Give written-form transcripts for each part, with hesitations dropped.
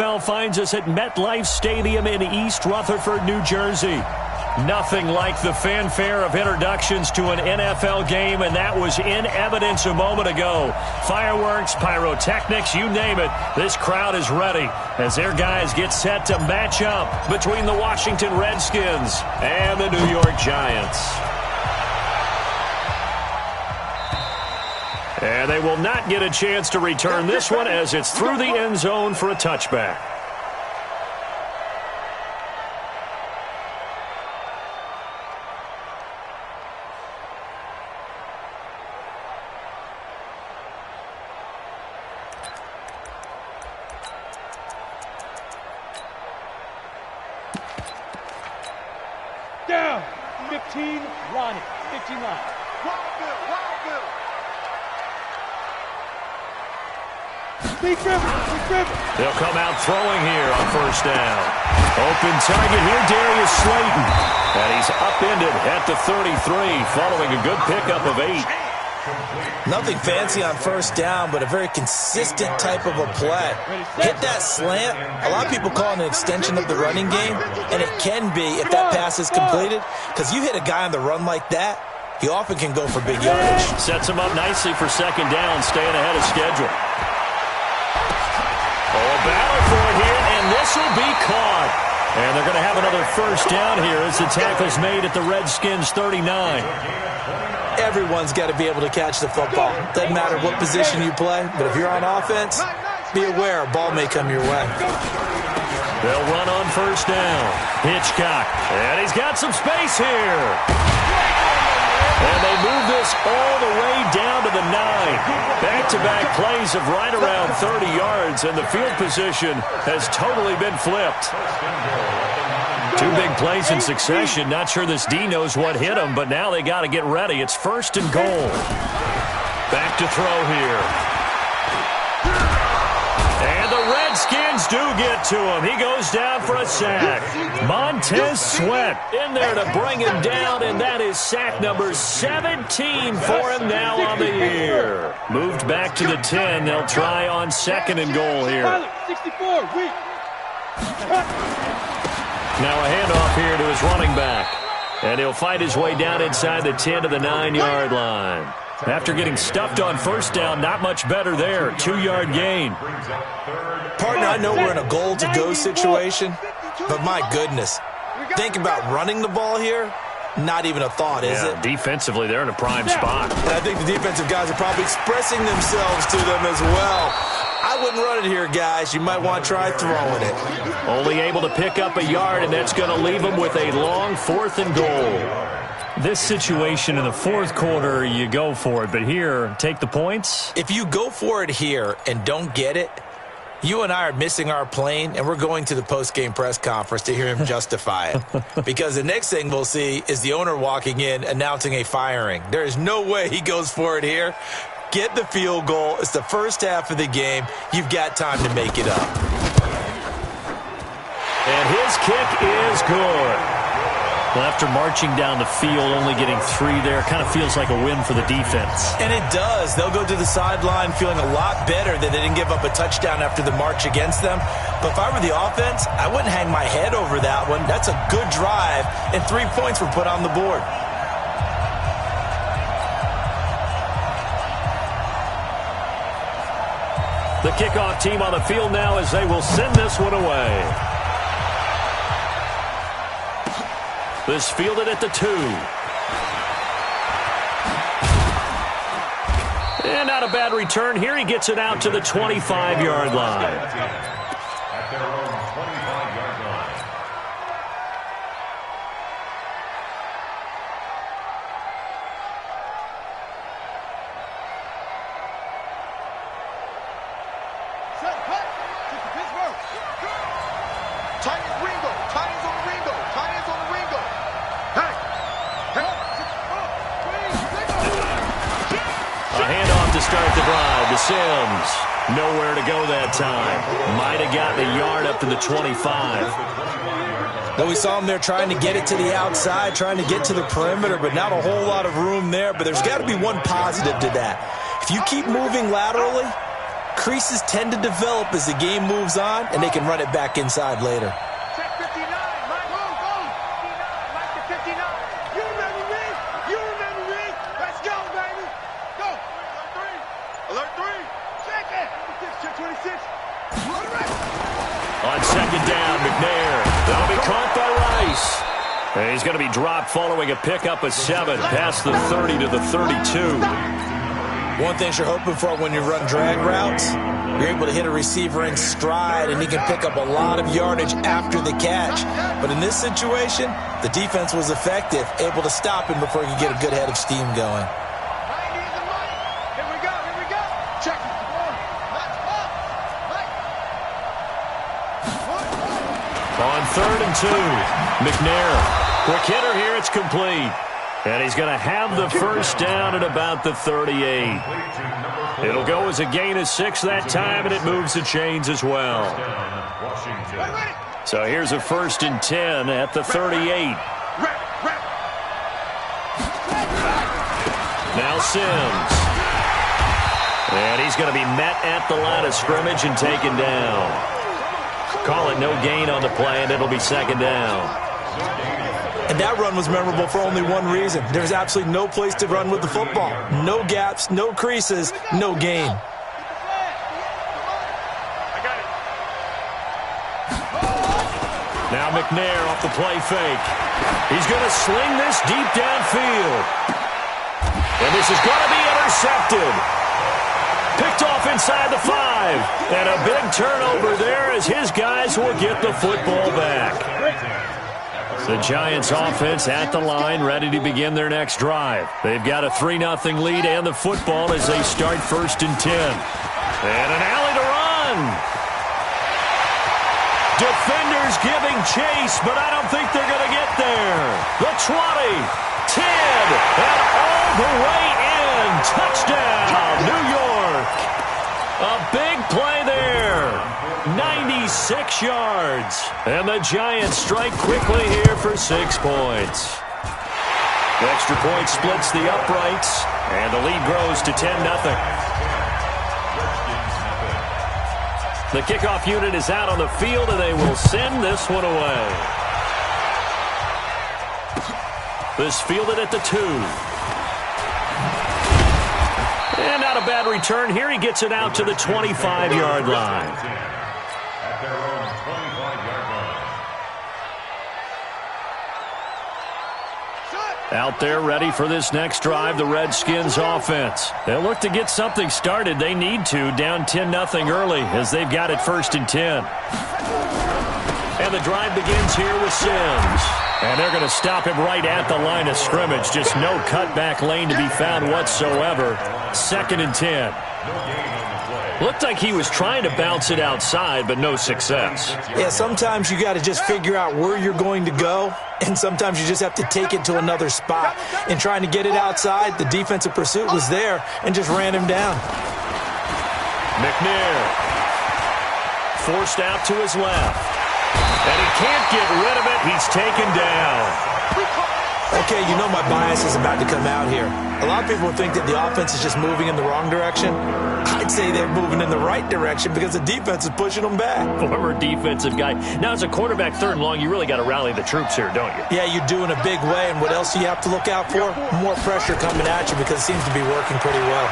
NFL finds us at MetLife Stadium in East Rutherford, New Jersey. Nothing like the fanfare of introductions to an NFL game, and that was in evidence a moment ago. Fireworks, pyrotechnics, you name it. This crowd is ready as their guys get set to match up between the Washington Redskins and the New York Giants. And they will not get a chance to return this one as it's through the end zone for a touchback. Down. 15, Ronnie. 15 line. They'll come out throwing here on first down. Open target here, Darius Slayton. And he's upended at the 33 following a good pickup of 8. Nothing fancy on first down, but a very consistent type of a play. Hit that slant. A lot of people call it an extension of the running game, and it can be if that pass is completed, because you hit a guy on the run like that, he often can go for big yardage. Sets him up nicely for second down, staying ahead of schedule. Oh, a battle for it here, and this will be caught. And they're going to have another first down here as the tackle's made at the Redskins' 39. Everyone's got to be able to catch the football. Doesn't matter what position you play, but if you're on offense, be aware a ball may come your way. They'll run on first down. Hitchcock, and he's got some space here. And they move this all the way down to the 9. Back-to-back plays of right around 30 yards, and the field position has totally been flipped. 2 big plays in succession. Not sure this D knows what hit him, but now they got to get ready. It's first and goal. Back to throw here. And the Redskins do get to him. He goes down for a sack. Montez Sweat in there to bring him down, and that is sack number 17 for him now on the year. Moved back to the 10. They'll try on second and goal here. 64, weak. Now a handoff here to his running back. And he'll fight his way down inside the 10 to the 9-yard line. After getting stuffed on first down, not much better there. 2-yard gain. Partner, I know we're in a goal-to-go situation, but my goodness, think about running the ball here. Not even a thought, is it? Defensively, they're in a prime spot. And I think the defensive guys are probably expressing themselves to them as well. I wouldn't run it here, guys. You might want to try throwing it. Only able to pick up a yard, and that's going to leave them with a long 4th and goal. This situation in the 4th quarter, you go for it. But here, take the points. If you go for it here and don't get it, you and I are missing our plane, and we're going to the post-game press conference to hear him justify it. Because the next thing we'll see is the owner walking in announcing a firing. There is no way he goes for it here. Get the field goal. It's the first half of the game. You've got time to make it up. And his kick is good. Well, after marching down the field, only getting 3 there, kind of feels like a win for the defense. And it does. They'll go to the sideline feeling a lot better that they didn't give up a touchdown after the march against them. But if I were the offense, I wouldn't hang my head over that one. That's a good drive, and 3 points were put on the board. The kickoff team on the field now as they will send this one away. This fielded at the 2. And not a bad return here. He gets it out to the 25-yard line. At their own 25-yard line. Start the drive to Sims. Nowhere to go that time. Might have gotten a yard up to the 25. Well, we saw him there trying to get it to the outside, trying to get to the perimeter, but not a whole lot of room there. But there's got to be one positive to that. If you keep moving laterally, creases tend to develop as the game moves on, and they can run it back inside later. Check 59, Mike. Go. 59, Mike to 59. You remember me? You remember me? Let's go, baby. Go. Alert 3. Check it. Check 26. On second down, McNair. That'll be caught by Rice. And he's going to be dropped following a pickup of 7 past the 30 to the 32. One thing you're hoping for when you run drag routes, you're able to hit a receiver in stride, and he can pick up a lot of yardage after the catch. But in this situation, the defense was effective, able to stop him before he could get a good head of steam going. Here we go. Check it. On 3rd and 2, McNair. Quick hitter here, it's complete. And he's going to have the first down at about the 38. It'll go as a gain of 6 that time, and it moves the chains as well. So here's a 1st and 10 at the 38. Now Sims. And he's going to be met at the line of scrimmage and taken down. Call it no gain on the play, and it'll be 2nd down. And that run was memorable for only one reason. There's absolutely no place to run with the football. No gaps, no creases, no gain. Now McNair off the play fake. He's going to sling this deep downfield. And this is going to be intercepted. Picked off inside the 5. And a big turnover there as his guys will get the football back. The Giants offense at the line, ready to begin their next drive. They've got a 3-0 lead and the football as they start 1st and 10. And an alley to run. Defenders giving chase, but I don't think they're going to get there. The 20, 10, and all the way in. Touchdown, New York. A big play there. 96 yards. And the Giants strike quickly here for 6 points. The extra point splits the uprights, and the lead grows to 10-0. The kickoff unit is out on the field, and they will send this one away. This fielded at the 2. And not a bad return here. He gets it out to the 25-yard line. Out there ready for this next drive, the Redskins offense. They'll look to get something started. They need to, down 10-0 early as they've got it 1st and 10. And the drive begins here with Sims. And they're going to stop him right at the line of scrimmage. Just no cutback lane to be found whatsoever. 2nd and 10. Looked like he was trying to bounce it outside, but no success. Yeah, sometimes you got to just figure out where you're going to go, and sometimes you just have to take it to another spot. And trying to get it outside, the defensive pursuit was there and just ran him down. McNair forced out to his left. And he can't get rid of it. He's taken down. Okay, you know my bias is about to come out here. A lot of people think that the offense is just moving in the wrong direction. I'd say they're moving in the right direction because the defense is pushing them back. Former defensive guy. Now, as a quarterback 3rd and long, you really got to rally the troops here, don't you? Yeah, you do in a big way. And what else do you have to look out for? More pressure coming at you because it seems to be working pretty well.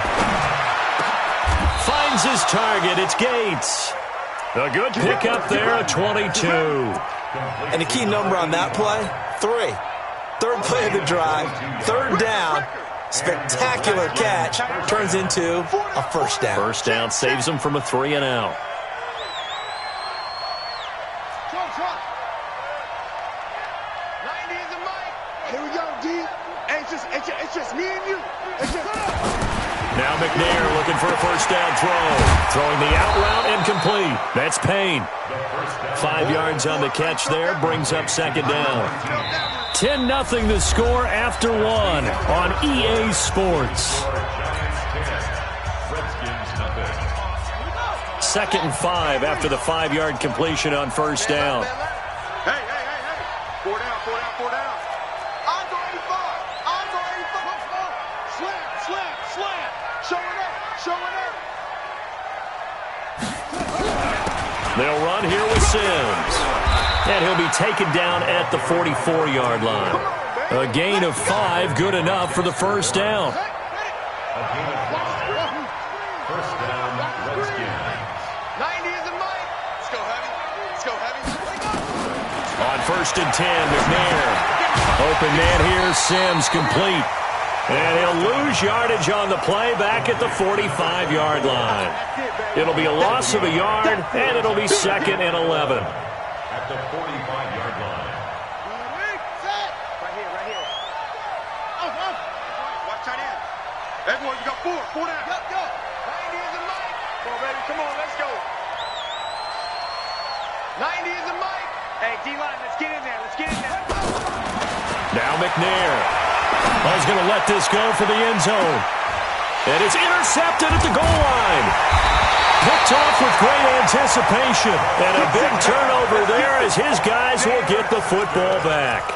Finds his target. It's Gates. A good pickup there, a 22. And the key number on that play, 3. 3rd play of the drive, 3rd down, spectacular catch, turns into a 1st down. 1st down saves him from a 3 and out. Here we go, D. It's just me and you. Now McNair looking for a 1st down throw. Throwing the out route incomplete. That's Payne. 5 yards on the catch there, brings up 2nd down. 10-0 the score after 1 on EA Sports. 2nd and 5 after the 5-yard completion on 1st down. Hey. 4 down. Onto 85. Slam. Showing up. Sims. And he'll be taken down at the 44-yard line. A gain of 5, good enough for the first down. First down, Redskins. 90 is a mic. Let's go heavy. Let's go heavy. On 1st and 10, McNair. Open man here, Sims complete. And he'll lose yardage on the play back at the 45-yard line. It'll be a loss of a yard, and it'll be 2nd and 11. At the 45-yard line. Right here. Watch tight end. Everyone, you got 4 down. Go. 90 is a mic. Come on, baby. Come on, let's go. 90 is a mic. Hey, D-line, let's get in there. Now McNair. He's going to let this go for the end zone. And it's intercepted at the goal line. Picked off with great anticipation. And a big turnover there as his guys will get the football back.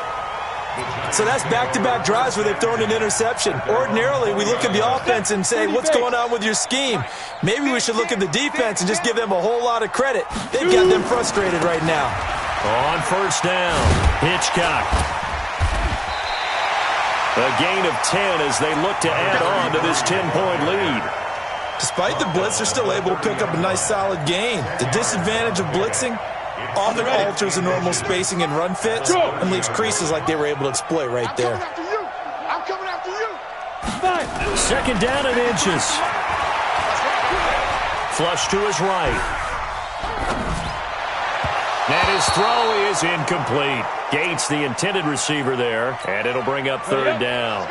So that's back-to-back drives where they've thrown an interception. Ordinarily, we look at the offense and say, what's going on with your scheme? Maybe we should look at the defense and just give them a whole lot of credit. They've got them frustrated right now. On 1st down, Hitchcock. A gain of 10 as they look to add on to this 10-point lead. Despite the blitz, they're still able to pick up a nice, solid gain. The disadvantage of blitzing often alters the normal spacing and run fits and leaves creases like they were able to exploit right there. I'm coming after you. 2nd down and inches. Flush to his right. And his throw is incomplete. Gates, the intended receiver there, and it'll bring up 3rd down.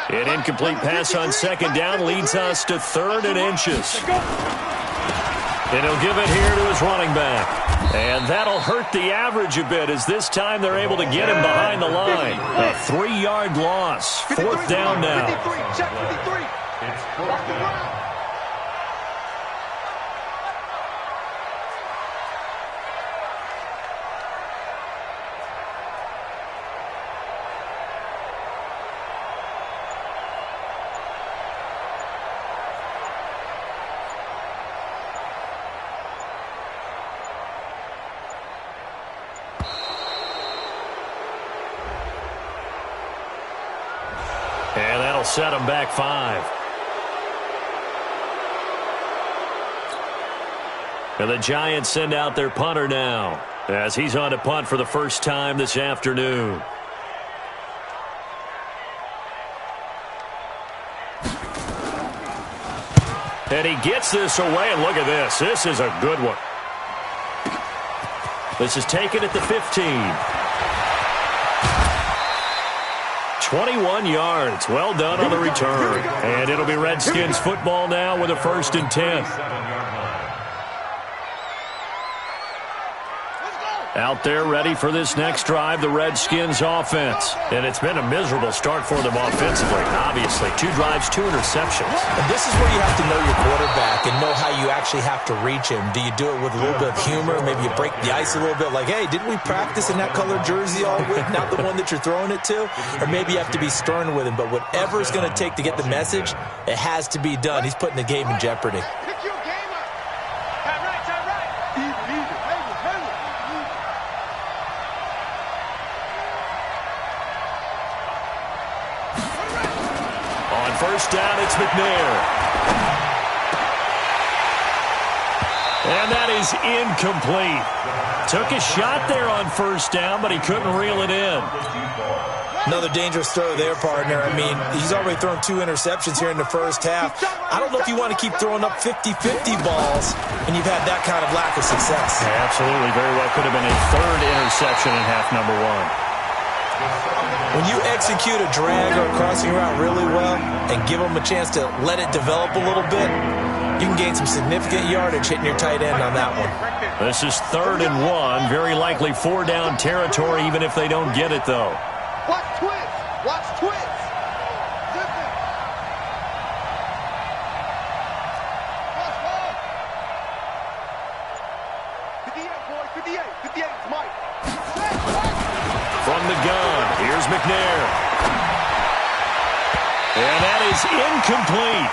An incomplete pass on 2nd down leads us to 3rd and inches. And he'll give it here to his running back. And that'll hurt the average a bit as this time they're able to get him behind the line. A 3-yard loss. 4th down now. Check 53. It's 4th down. And that'll set them back 5. And the Giants send out their punter now as he's on to punt for the first time this afternoon. And he gets this away, and look at this. This is a good one. This is taken at the 15. 21 yards. Well done on the return. And it'll be Redskins football now with a 1st and 10. Out there ready for this next drive, the Redskins offense. And it's been a miserable start for them offensively, obviously. 2 drives, 2 interceptions. And this is where you have to know your quarterback and know how you actually have to reach him. Do you do it with a little bit of humor? Maybe you break the ice a little bit like, hey, didn't we practice in that colored jersey all week? Not the one that you're throwing it to? Or maybe you have to be stern with him. But whatever it's going to take to get the message, it has to be done. He's putting the game in jeopardy. Pick your game up. Time right. Easy. On 1st down, it's McNair. And that is incomplete. Took a shot there on 1st down, but he couldn't reel it in. Another dangerous throw there, partner. I mean, he's already thrown 2 interceptions here in the first half. I don't know if you want to keep throwing up 50-50 balls when you've had that kind of lack of success. Yeah, absolutely. Very well could have been a 3rd interception in half number 1. When you execute a drag or a crossing route really well and give them a chance to let it develop a little bit, you can gain some significant yardage hitting your tight end on that one. This is 3rd and 1. Very likely 4-down territory, even if they don't get it, though. Watch twist. Listen. Ball. 58, boys. 58 is Mike. From the gun, here's McNair. And that is incomplete.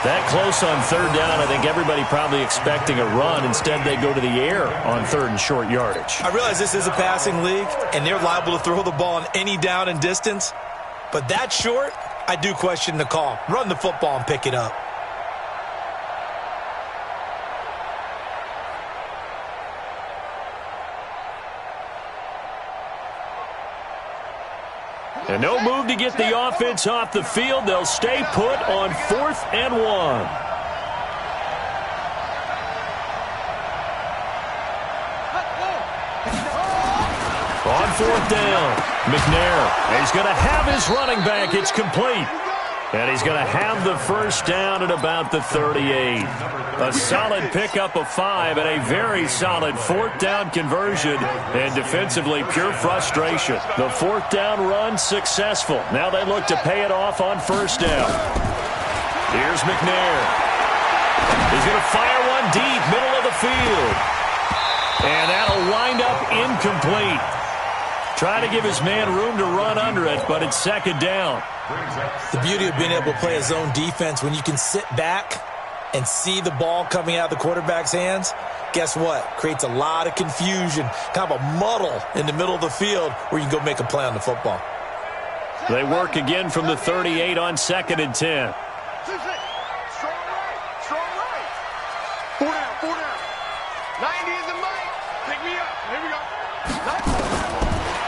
That close on third down, I think everybody probably expecting a run. Instead, they go to the air on third and short yardage. I realize this is a passing league, and they're liable to throw the ball on any down and distance. But that short, I do question the call. Run the football and pick it up. And no move to get the offense off the field. They'll stay put on 4th and 1. On 4th down, McNair. He's going to have his running back. It's complete. And he's going to have the first down at about the 38. A solid pickup of 5 and a very solid 4th down conversion. And defensively, pure frustration. The 4th down run successful. Now they look to pay it off on 1st down. Here's McNair. He's going to fire one deep, middle of the field. And that'll wind up incomplete. Trying to give his man room to run under it, but it's 2nd down. The beauty of being able to play a zone defense, when you can sit back and see the ball coming out of the quarterback's hands, guess what? Creates a lot of confusion, kind of a muddle in the middle of the field where you can go make a play on the football. They work again from the 38 on 2nd and 10. Strong right. 4 down. 90 is the mic. Pick me up. Here we go.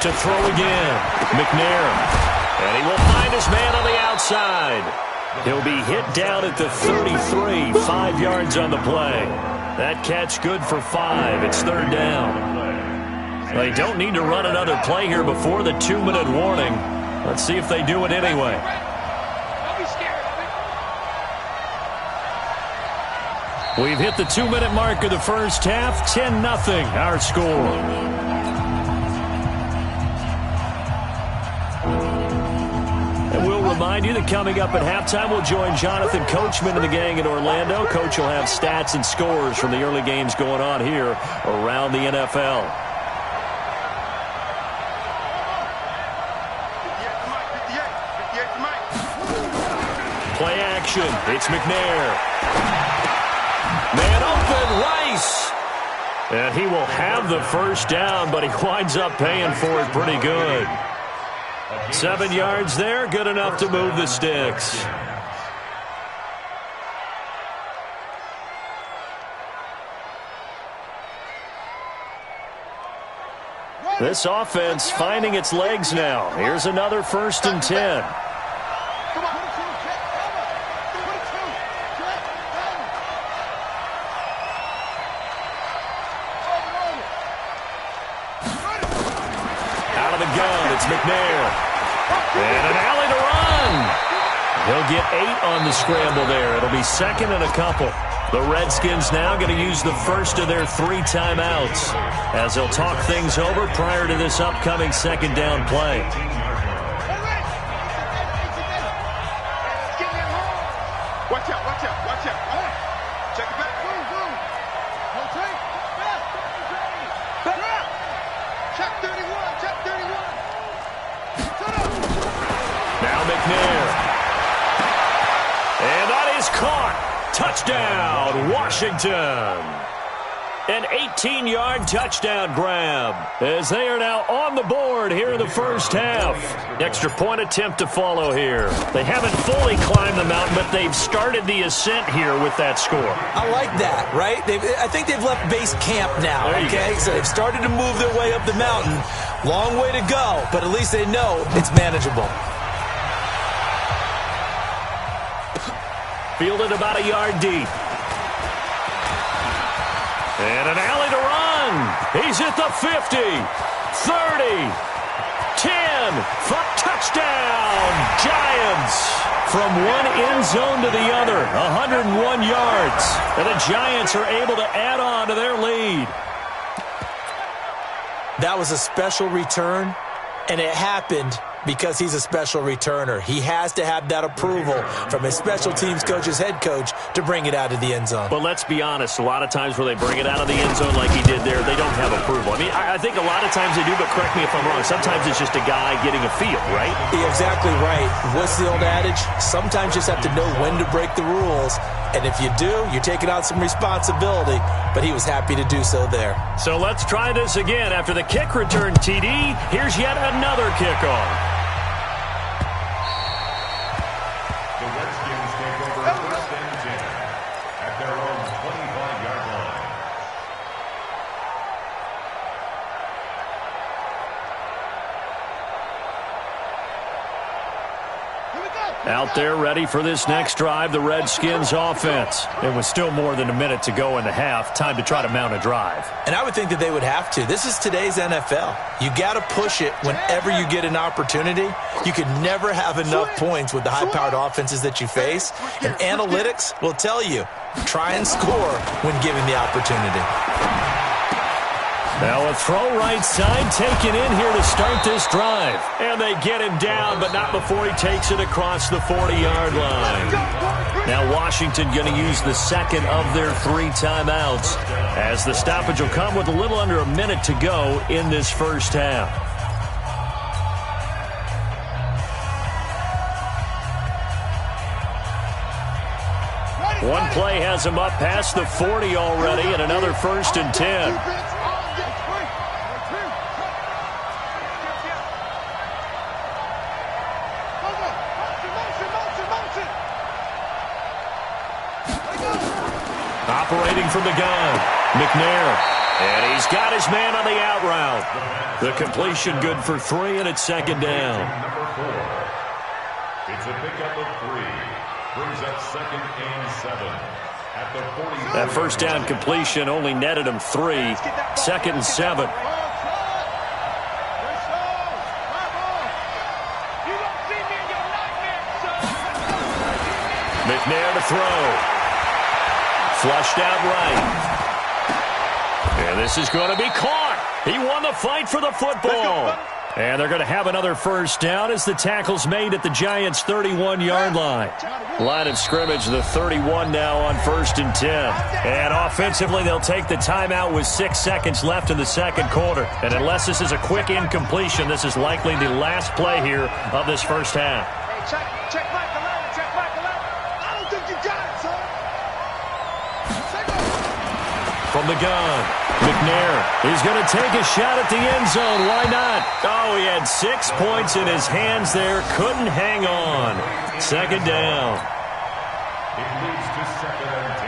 To throw again, McNair. And he will find his man on the outside. He'll be hit down at the 33, 5 yards on the play. That catch good for 5. It's 3rd down. They don't need to run another play here before the 2-minute warning. Let's see if they do it anyway. Don't be scared of it. We've hit the 2-minute mark of the first half. 10-0 our score. Remind you that coming up at halftime, we'll join Jonathan Coachman and the gang in Orlando. Coach will have stats and scores from the early games going on here around the NFL. Play action. It's McNair. Man open, Rice. And he will have the first down, but he winds up paying for it pretty good. 7 yards there, good enough to move the sticks. This offense finding its legs now. Here's another 1st and 10. Out of the gun, it's McNair. And an alley to run. He'll get 8 on the scramble there. It'll be 2nd and a couple. The Redskins now going to use the first of their 3 timeouts as they'll talk things over prior to this upcoming 2nd down play. Watch out. Check it back. Check 31. Now McNair. And that is caught. Touchdown, Washington. An 18-yard touchdown grab as they are now on the board here in the first half. Extra point attempt to follow here. They haven't fully climbed the mountain, but they've started the ascent here with that score. I like that, right? I think they've left base camp now, okay? So they've started to move their way up the mountain. Long way to go, but at least they know it's manageable. Fielded about a yard deep. And an alley to run. He's at the 50, 30, 10, touchdown, Giants. From one end zone to the other, 101 yards. And the Giants are able to add on to their lead. That was a special return, and it happened because he's a special returner. He has to have that approval from his special teams coach, his head coach, to bring it out of the end zone. But let's be honest, a lot of times where they bring it out of the end zone like he did there, they don't have approval. I mean, I think a lot of times they do, but correct me if I'm wrong. Sometimes it's just a guy getting a feel, right? You're exactly right. What's the old adage? Sometimes you just have to know when to break the rules. And if you do, you're taking on some responsibility. But he was happy to do so there. So let's try this again. After the kick return, TD, here's yet another kickoff. The Redskins take over first and 10 at their own 25-yard line. Out there ready for this next drive, the Redskins offense. It was still more than a minute to go in the half. Time to try to mount a drive. And I would think that they would have to. This is today's NFL. You got to push it whenever you get an opportunity. You could never have enough points with the high-powered offenses that you face. And analytics will tell you, try and score when given the opportunity. Now a throw right side taken in here to start this drive. And they get him down, but not before he takes it across the 40-yard line. Now Washington going to use the second of their 3 timeouts, as the stoppage will come with a little under a minute to go in this first half. One play has him up past the 40 already, and another first and 10. Operating from the gun, McNair. And he's got his man on the out route. The completion good for 3, and it's second down. Number 4. It's a pickup of 3. Brings up second and 7 at the 40. That first down completion only netted him 3. Second and 7. McNair to throw. Flushed out right. And this is going to be caught. He won the fight for the football. And they're going to have another first down as the tackle's made at the Giants' 31-yard line. Line of scrimmage, the 31 now on first and 10. And offensively, they'll take the timeout with 6 seconds left in the second quarter. And unless this is a quick incompletion, this is likely the last play here of this first half. Check Michael out. Check Michael out. I don't think you got it, son. From the gun, McNair is going to take a shot at the end zone. Why not? Oh, he had 6 points in his hands there. Couldn't hang on. Second down. It leads to second and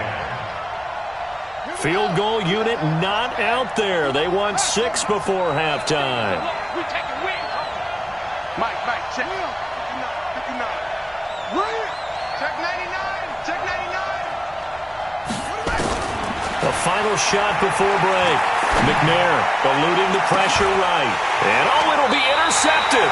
10. Field goal unit not out there. They want 6 before halftime. We take a win. Mike, check. 59. Check 99. Check 99. The final shot before break. McNair eluding the pressure right. And oh, it'll be intercepted.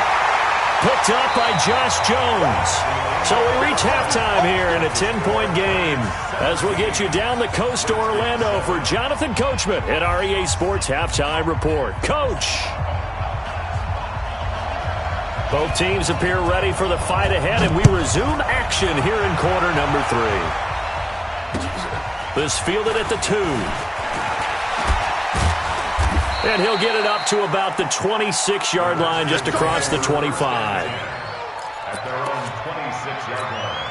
Picked up by Josh Jones. So we reach halftime here in a 10-point game, as we'll get you down the coast to Orlando for Jonathan Coachman at our EA Sports Halftime Report. Coach. Both teams appear ready for the fight ahead, and we resume action here in quarter number 3. This fielded at the 2. And he'll get it up to about the 26-yard line, just across the 25. At their own 26-yard line.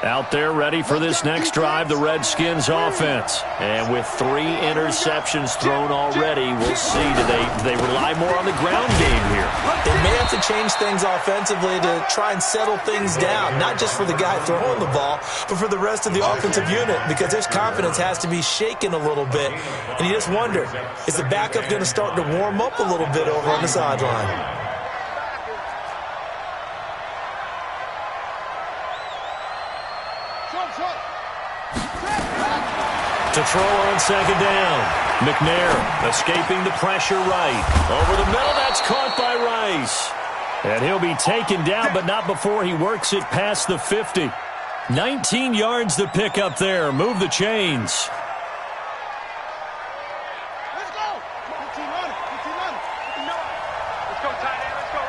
Out there ready for this next drive, the Redskins offense. And with 3 interceptions thrown already, we'll see. Do they rely more on the ground game here? They may have to change things offensively to try and settle things down, not just for the guy throwing the ball, but for the rest of the offensive unit, because his confidence has to be shaken a little bit. And you just wonder, is the backup going to start to warm up a little bit over on the sideline? To throw on second down. McNair escaping the pressure right. Over the middle, that's caught by Rice. And he'll be taken down, but not before he works it past the 50. 19 yards to pick up there. Move the chains. Let's go. 15 on it. 15 on it. Let's go, tight end. Let's go.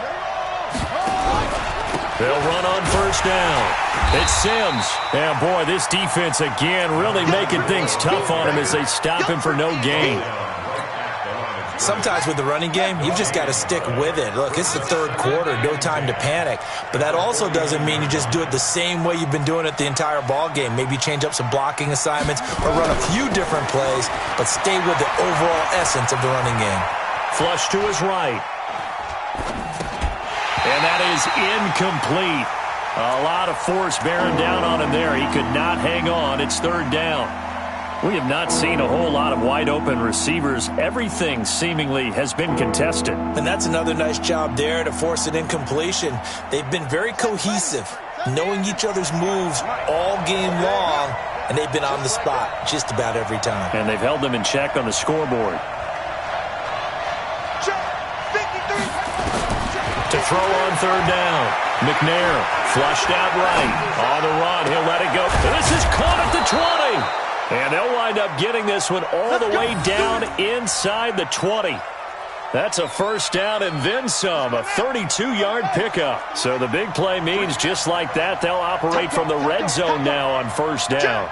They'll run on first down. It's Sims. And, boy, this defense again really making things tough on him as they stop him for no gain. Sometimes with the running game, you've just got to stick with it. Look, it's the third quarter, no time to panic. But that also doesn't mean you just do it the same way you've been doing it the entire ball game. Maybe change up some blocking assignments or run a few different plays, but stay with the overall essence of the running game. Flush to his right. And that is incomplete. A lot of force bearing down on him there. He could not hang on. It's third down. We have not seen a whole lot of wide-open receivers. Everything seemingly has been contested. And that's another nice job there to force an incompletion. They've been very cohesive, knowing each other's moves all game long, and they've been on the spot just about every time. And they've held them in check on the scoreboard. To throw on third down. McNair flushed out right. On the run, he'll let it go. This is caught at the 20. And they'll wind up getting this one all the way down inside the 20. That's a first down and then some, a 32-yard pickup. So the big play means just like that, they'll operate from the red zone now on first down.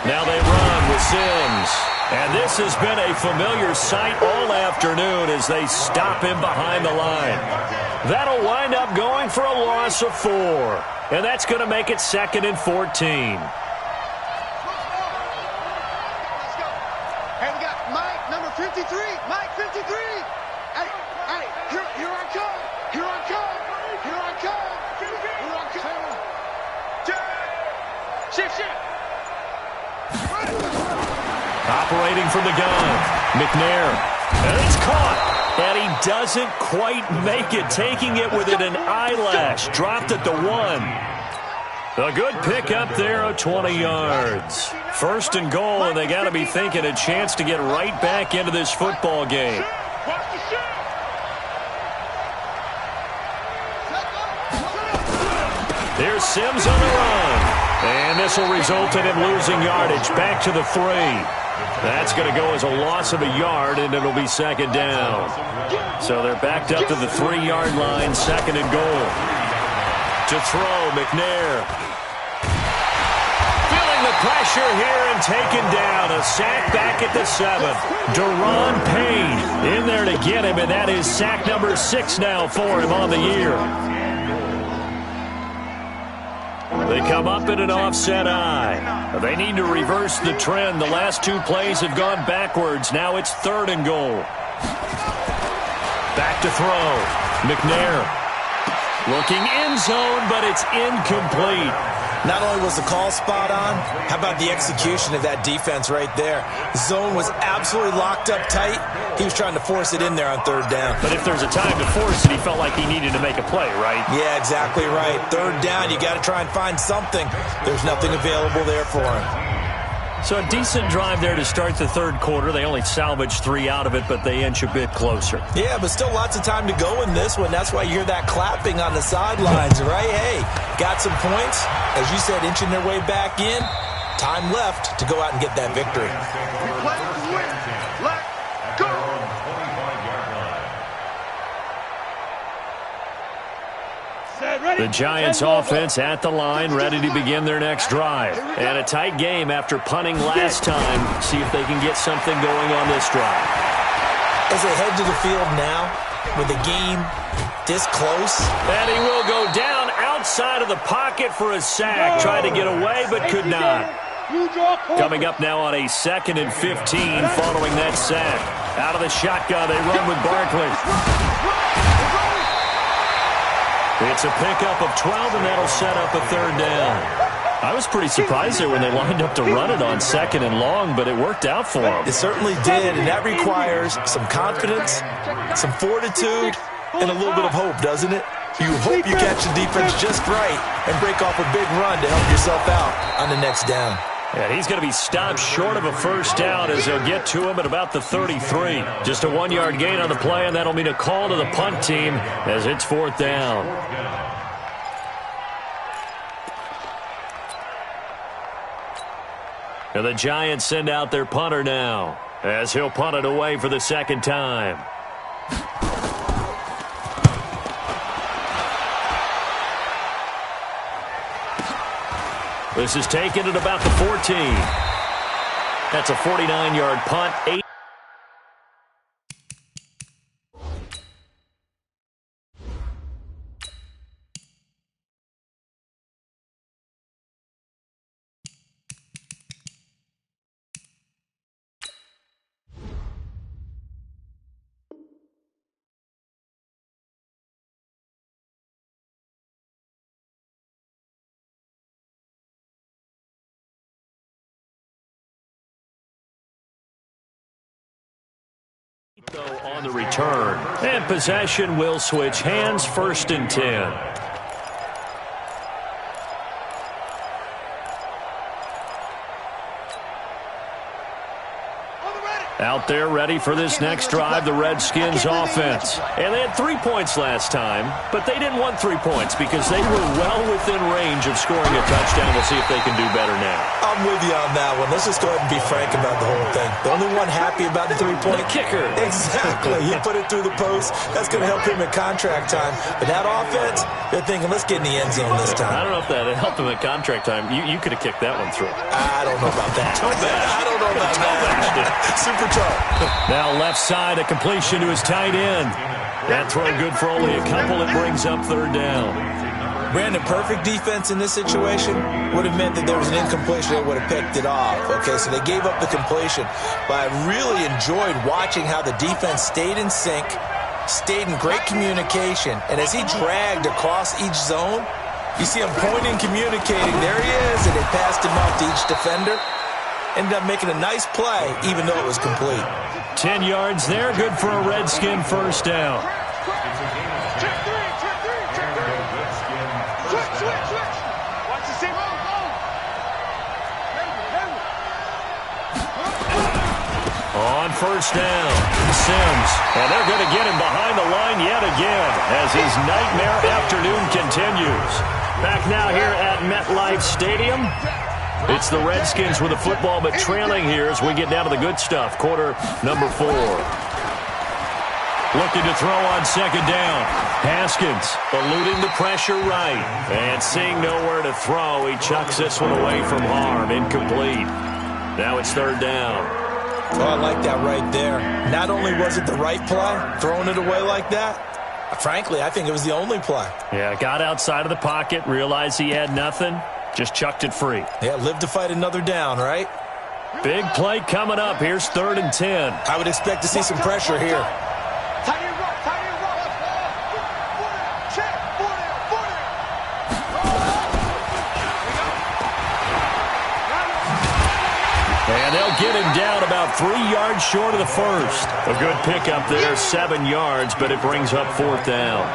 Now they run with Sims. And this has been a familiar sight all afternoon as they stop him behind the line. That'll wind up going for a loss of 4. And that's going to make it 2nd and 14. Hey, we got Mike, number 53. Mike, 53. Hey, here I come. Here I come. Here I come. Here I come. Shift. Operating from the gun. McNair. And it's caught. And he doesn't quite make it. Taking it within an eyelash. Dropped at the 1. A good pick up there of 20 yards. First and goal, and they got to be thinking a chance to get right back into this football game. Here's Sims on the run. And this will result in him losing yardage. Back to the 3. That's going to go as a loss of a yard, and it'll be second down. So they're backed up to the 3-yard line, 2nd and goal. To throw, McNair. Feeling the pressure here and taken down. A sack back at the 7. Deron Payne in there to get him, and that is sack number 6 now for him on the year. They come up in an offset eye. They need to reverse the trend. The last 2 plays have gone backwards. Now it's 3rd and goal. Back to throw. McNair. Looking end zone, but it's incomplete. Not only was the call spot on, how about the execution of that defense right there? Zone was absolutely locked up tight. He was trying to force it in there on 3rd down. But if there's a time to force it, he felt like he needed to make a play, right? Yeah, exactly right. 3rd down, you got to try and find something. There's nothing available there for him. So a decent drive there to start the 3rd quarter. They only salvaged 3 out of it, but they inch a bit closer. Yeah, but still lots of time to go in this one. That's why you hear that clapping on the sidelines, right? Hey, got some points. As you said, inching their way back in. Time left to go out and get that victory. Let's go. The Giants offense at the line, ready to begin their next drive. And a tight game after punting last time. See if they can get something going on this drive. As they head to the field now, with the game this close. And he will go down outside of the pocket for a sack. Tried to get away, but could not. Coming up now on a 2nd and 15 following that sack. Out of the shotgun, they run with Barkley. It's a pickup of 12, and that'll set up a 3rd down. I was pretty surprised there when they lined up to run it on 2nd and long, but it worked out for them. It certainly did, and that requires some confidence, some fortitude, and a little bit of hope, doesn't it? You hope you catch the defense just right and break off a big run to help yourself out on the next down. And he's going to be stopped short of a first down as they'll get to him at about the 33. Just a 1-yard gain on the play, and that'll mean a call to the punt team as it's 4th down. And the Giants send out their punter now as he'll punt it away for the 2nd time. This is taken at about the 14. That's a 49-yard punt. 8. Though on the return, and possession will switch hands. 1st and 10. Out there ready for this next drive, the Redskins offense. And they had 3 points last time, but they didn't want 3 points because they were well within range of scoring a touchdown. We'll see if they can do better now. I'm with you on that one. Let's just go ahead and be frank about the whole thing. The only one happy about the 3-point kicker. Exactly. He put it through the post. That's going to help him in contract time. But that offense, they're thinking, let's get in the end zone this time. I don't know if that helped him in contract time. You could have kicked that one through. I don't know about that. I don't know about that. Super tough. Now left side, a completion to his tight end. That throw good for only a couple. It brings up 3rd down. Brandon, perfect defense in this situation would have meant that there was an incompletion that would have picked it off. Okay, so they gave up the completion. But I really enjoyed watching how the defense stayed in sync, stayed in great communication. And as he dragged across each zone, you see him pointing, communicating. There he is, and they passed him off to each defender. Ended up making a nice play, even though it was complete. 10 yards there, good for a Redskin 1st down. On 1st down, Sims. And they're going to get him behind the line yet again as his nightmare afternoon continues. Back now here at MetLife Stadium. It's the Redskins with the football, but trailing here as we get down to the good stuff. Quarter number 4. Looking to throw on 2nd down. Haskins eluding the pressure right. And seeing nowhere to throw, he chucks this one away from harm. Incomplete. Now it's 3rd down. Oh, I like that right there. Not only was it the right play, throwing it away like that, frankly, I think it was the only play. Yeah, got outside of the pocket, realized he had nothing. Just chucked it free. Yeah, live to fight another down, right? Big play coming up. Here's 3rd and 10. I would expect to see some pressure here. And they'll get him down about 3 yards short of the 1st. A good pickup there, 7 yards, but it brings up 4th down.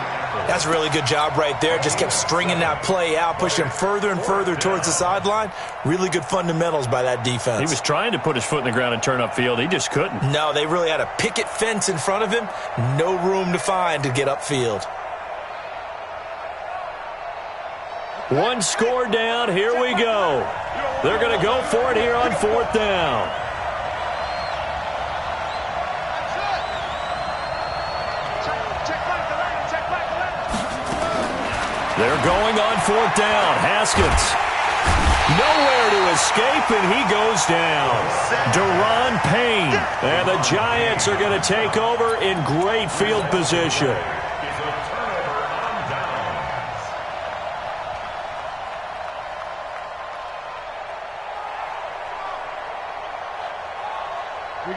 That's a really good job right there. Just kept stringing that play out, pushing him further and further towards the sideline. Really good fundamentals by that defense. He was trying to put his foot in the ground and turn upfield. He just couldn't. No, they really had a picket fence in front of him. No room to find to get upfield. 1 score down. Here we go. They're going to go for it here on 4th down. They're going on 4th down. Haskins. Nowhere to escape, and he goes down. Deron Payne. And the Giants are going to take over in great field position.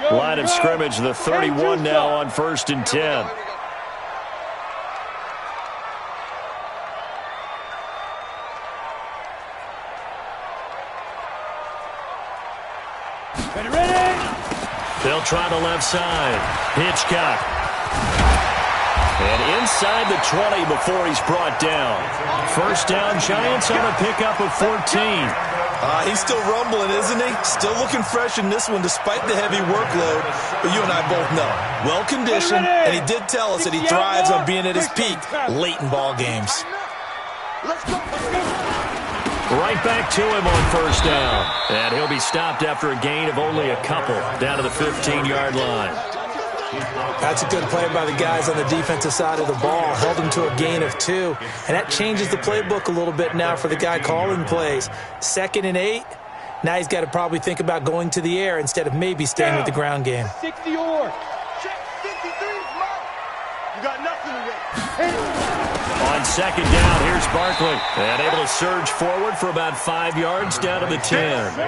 Line of scrimmage, the 31 now on 1st and 10. They'll try the left side. Hitchcock. And inside the 20 before he's brought down. 1st down, Giants on a pickup of 14. He's still rumbling, isn't he? Still looking fresh in this one despite the heavy workload. But you and I both know, well-conditioned, and he did tell us that he thrives on being at his peak late in ball games. Right back to him on 1st down. And he'll be stopped after a gain of only a couple down to the 15-yard line. That's a good play by the guys on the defensive side of the ball. Held them to a gain of 2. And that changes the playbook a little bit now for the guy calling plays. 2nd and 8. Now he's got to probably think about going to the air instead of maybe staying with the ground game. 60 or. Check 53, Mark. You got nothing to win. On 2nd down, here's Barkley. And able to surge forward for about 5 yards down to the 10.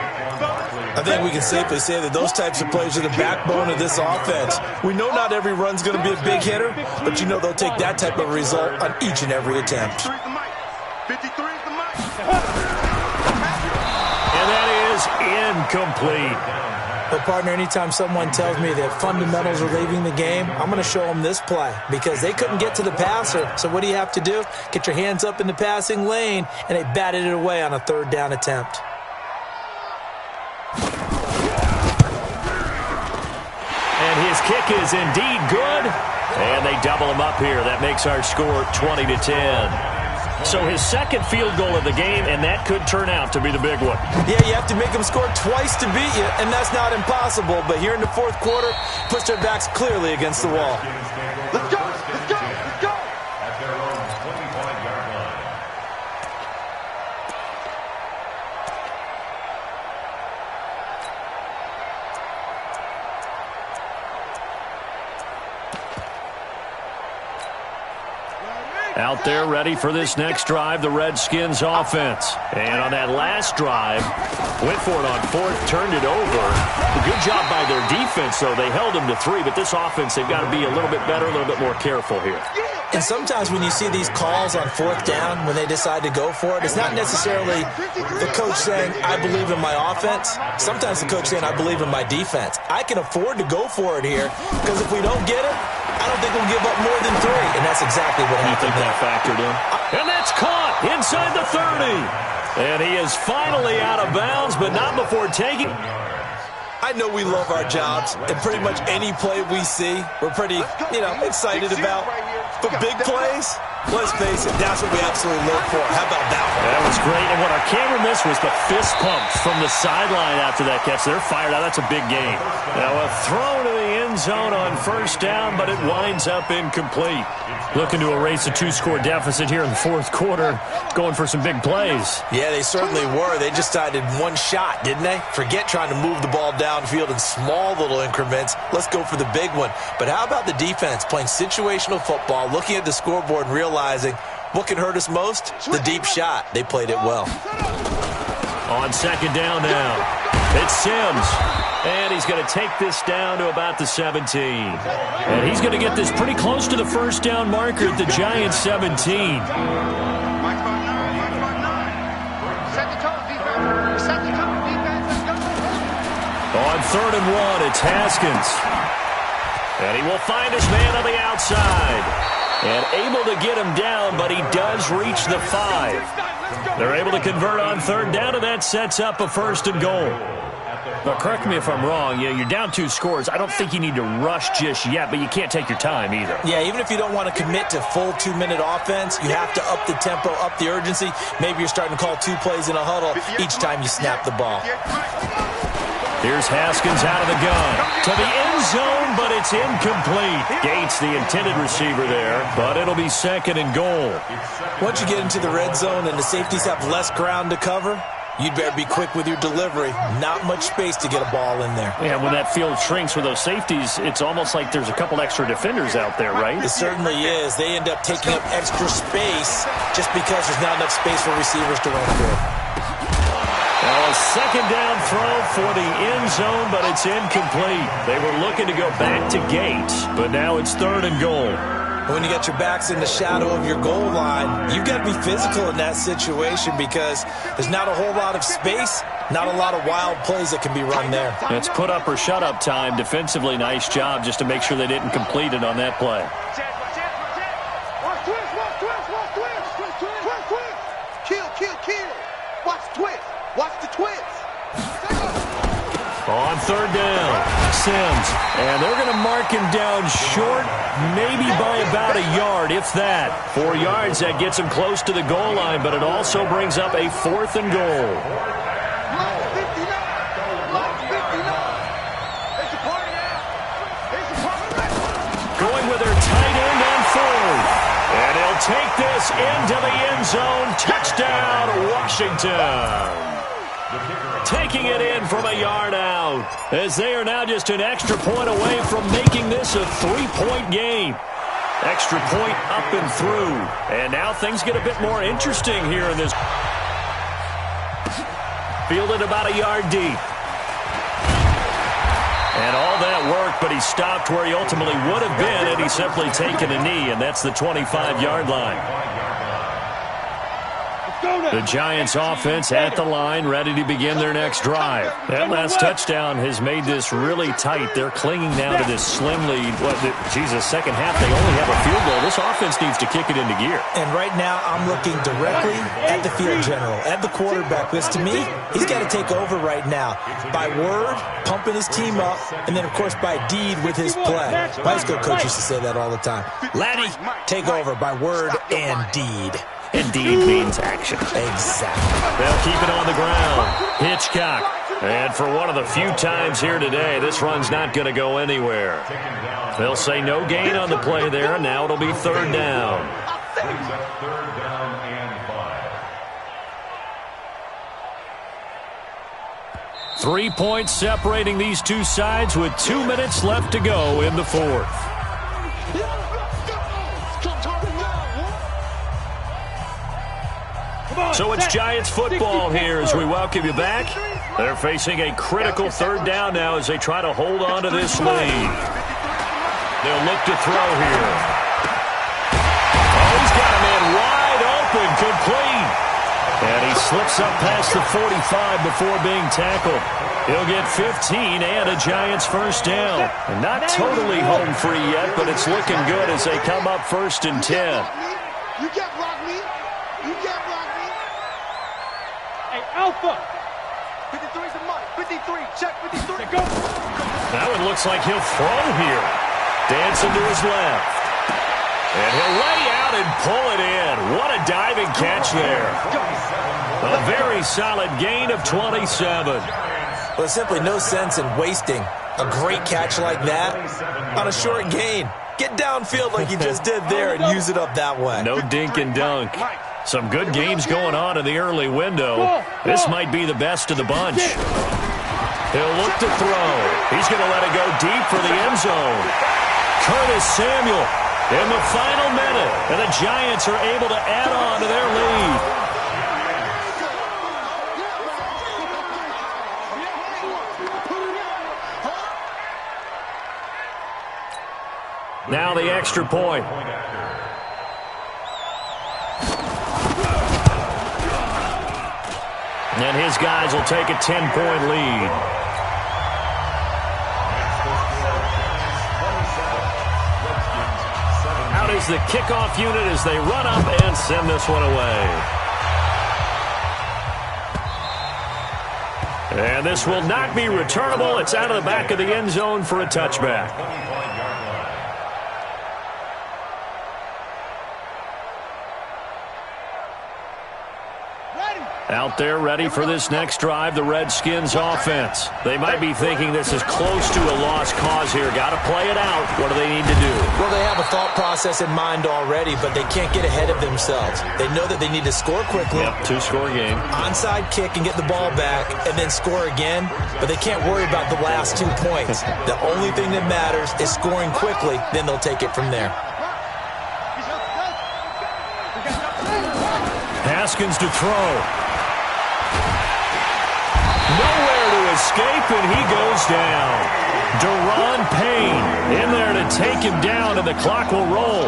I think we can safely say that those types of plays are the backbone of this offense. We know not every run's going to be a big hitter, but you know they'll take that type of result on each and every attempt. 53 is the mic. And that is incomplete. But, partner, anytime someone tells me that fundamentals are leaving the game, I'm going to show them this play because they couldn't get to the passer. So what do you have to do? Get your hands up in the passing lane, and they batted it away on a 3rd down attempt. And his kick is indeed good. And they double him up here. That makes our score 20-10. So his 2nd field goal of the game, and that could turn out to be the big one. Yeah, you have to make them score twice to beat you, and that's not impossible. But here in the 4th quarter, push their backs clearly against the wall. Let's go, let's go, let's go. At their own 25-yard line. Out there ready for this next drive, the Redskins offense. And on that last drive, went for it on 4th, turned it over. A good job by their defense, though. They held them to 3, but this offense, they've got to be a little bit better, a little bit more careful here. And sometimes when you see these calls on 4th down, when they decide to go for it, it's not necessarily the coach saying, I believe in my offense. Sometimes the coach saying, I believe in my defense. I can afford to go for it here because if we don't get it, I don't think we'll give up more than 3. And that's exactly what happened. You think that factored in? And that's caught inside the 30. And he is finally out of bounds, but not before taking. I know we love our jobs, and pretty much any play we see, we're pretty, excited about. But big plays, let's face it, that's what we absolutely live for. How about that one? That was great, and what our camera missed was the fist pumps from the sideline after that catch. They're fired out. That's a big game. Now a throw to the end zone on 1st down, but it winds up incomplete. Looking to erase a 2-score deficit here in the 4th quarter, going for some big plays. Yeah, they certainly were. They just decided one shot, didn't they? Forget trying to move the ball downfield in small little increments. Let's go for the big one. But how about the defense playing situational football, looking at the scoreboard and realizing what can hurt us most? The deep shot. They played it well. On 2nd down now, it's Sims. And he's going to take this down to about the 17. And he's going to get this pretty close to the 1st down marker at the Giants 17. Set the tone, defense. Set the tone, defense. Let's go. On 3rd and 1, it's Haskins. And he will find his man on the outside. And able to get him down, but he does reach the 5. They're able to convert on 3rd down, and that sets up a 1st and goal. Now, correct me if I'm wrong. You're down 2 scores. I don't think you need to rush just yet, but you can't take your time either. Yeah, even if you don't want to commit to full 2-minute offense, you have to up the tempo, up the urgency. Maybe you're starting to call 2 plays in a huddle each time you snap the ball. Here's Haskins out of the gun. To the end zone, but it's incomplete. Gates, the intended receiver there, but it'll be 2nd and goal. Once you get into the red zone and the safeties have less ground to cover, you'd better be quick with your delivery. Not much space to get a ball in there. Yeah, when that field shrinks with those safeties, it's almost like there's a couple extra defenders out there, right? It certainly is. They end up taking up extra space just because there's not enough space for receivers to run through. A 2nd down throw for the end zone, but it's incomplete. They were looking to go back to Gates, but now it's 3rd and goal. When you got your backs in the shadow of your goal line, you've got to be physical in that situation because there's not a whole lot of space, not a lot of wild plays that can be run there. It's put up or shut up time. Defensively, nice job just to make sure they didn't complete it on that play. Kill. Watch twist. Watch the twist. On 3rd down, Sims. And they're going to mark him down short, maybe by about a yard, if that. 4 yards, that gets him close to the goal line, but it also brings up a 4th and goal. this into the end zone. Touchdown, Washington. Taking it in from a yard out, as they are now just an extra point away from making this a 3-point game. Extra point up and through. And now things get a bit more interesting here in this. Fielded about a yard deep. And all that work, but he stopped where he ultimately would have been had he simply taken a knee, and that's the 25-yard line. The Giants offense at the line, ready to begin their next drive. That last touchdown has made this really tight. They're clinging now to this slim lead. Second half, they only have a field goal. This offense needs to kick it into gear. And right now, I'm looking directly at the field general, at the quarterback. Because to me, he's got to take over right now. By word, pumping his team up, and then, of course, by deed with his play. My high school coach used to say that all the time. Laddie, take over by word and deed. Indeed means action. Exactly. They'll keep it on the ground. Hitchcock. And for one of the few times here today, this run's not going to go anywhere. They'll say no gain on the play there, and now it'll be third down. Brings up third down and 5. 3 points separating these two sides with 2 minutes left to go in the fourth. So it's Giants football here as we welcome you back. They're facing a critical third down now as they try to hold on to this lead. They'll look to throw here. Oh, he's got a man wide open, complete. And he slips up past the 45 before being tackled. He'll get 15 and a Giants first down. And not totally home free yet, but it's looking good as they come up first and 10. You can't block me. You can't block me. Hey, Alpha. 53's a month. 53. Check 53. Go. That one looks like he'll throw here. Dancing to his left. And he'll lay out and pull it in. What a diving catch there. A very solid gain of 27. Well, simply no sense in wasting a great catch like that on a short gain. Get downfield like you just did there and use it up that way. No dink and dunk. Some good games going on in the early window. This might be the best of the bunch. He'll look to throw. He's going to let it go deep for the end zone. Curtis Samuel in the final minute. And the Giants are able to add on to their lead. Now the extra point. And his guys will take a 10-point lead. Out is the kickoff unit as they run up and send this one away. And this will not be returnable. It's out of the back of the end zone for a touchback. Out there ready for this next drive, the Redskins offense. They might be thinking this is close to a lost cause here. Got to play it out. What do they need to do? Well, they have a thought process in mind already, but they can't get ahead of themselves. They know that they need to score quickly. Yep, two-score game. Onside kick and get the ball back and then score again, but they can't worry about the last 2 points. The only thing that matters is scoring quickly, then they'll take it from there. Haskins to throw. Nowhere to escape, and he goes down. Deron Payne in there to take him down, and the clock will roll.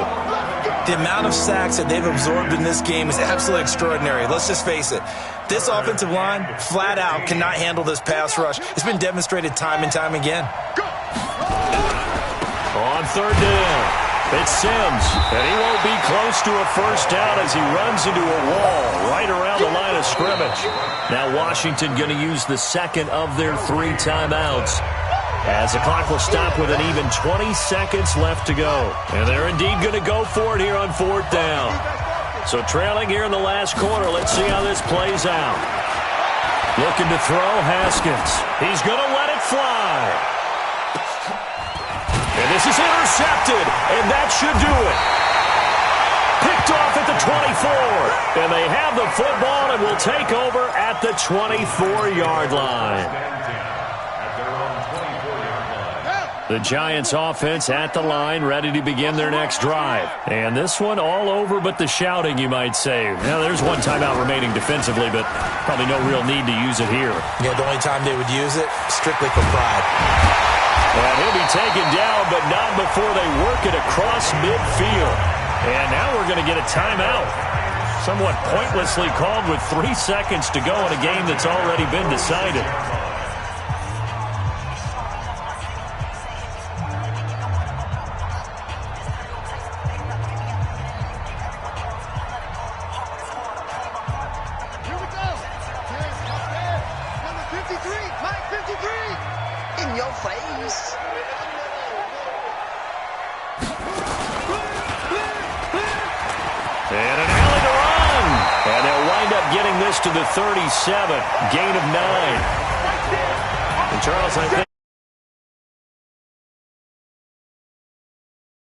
The amount of sacks that they've absorbed in this game is absolutely extraordinary. Let's just face it. This offensive line, flat out, cannot handle this pass rush. It's been demonstrated time and time again. On third down, it's Sims, and he won't be close to a first down as he runs into a wall right around the line of scrimmage. Now Washington going to use the second of their 3 timeouts as the clock will stop with an even 20 seconds left to go. And they're indeed going to go for it here on fourth down. So trailing here in the last quarter, let's see how this plays out. Looking to throw, Haskins. He's going to let it fly. And this is intercepted, and that should do it. Picked picked off at the 24. And they have the football and will take over at the 24-yard line. The Giants offense at the line, ready to begin their next drive. And this one all over but the shouting, you might say. Now, there's one timeout remaining defensively, but probably no real need to use it here. Yeah, the only time they would use it, strictly for pride. And he'll be taken down, but not before they work it across midfield. And now we're going to get a timeout. Somewhat pointlessly called with 3 seconds to go in a game that's already been decided. And an alley to run. And they'll wind up getting this to the 37. Gain of 9. And Charles, I think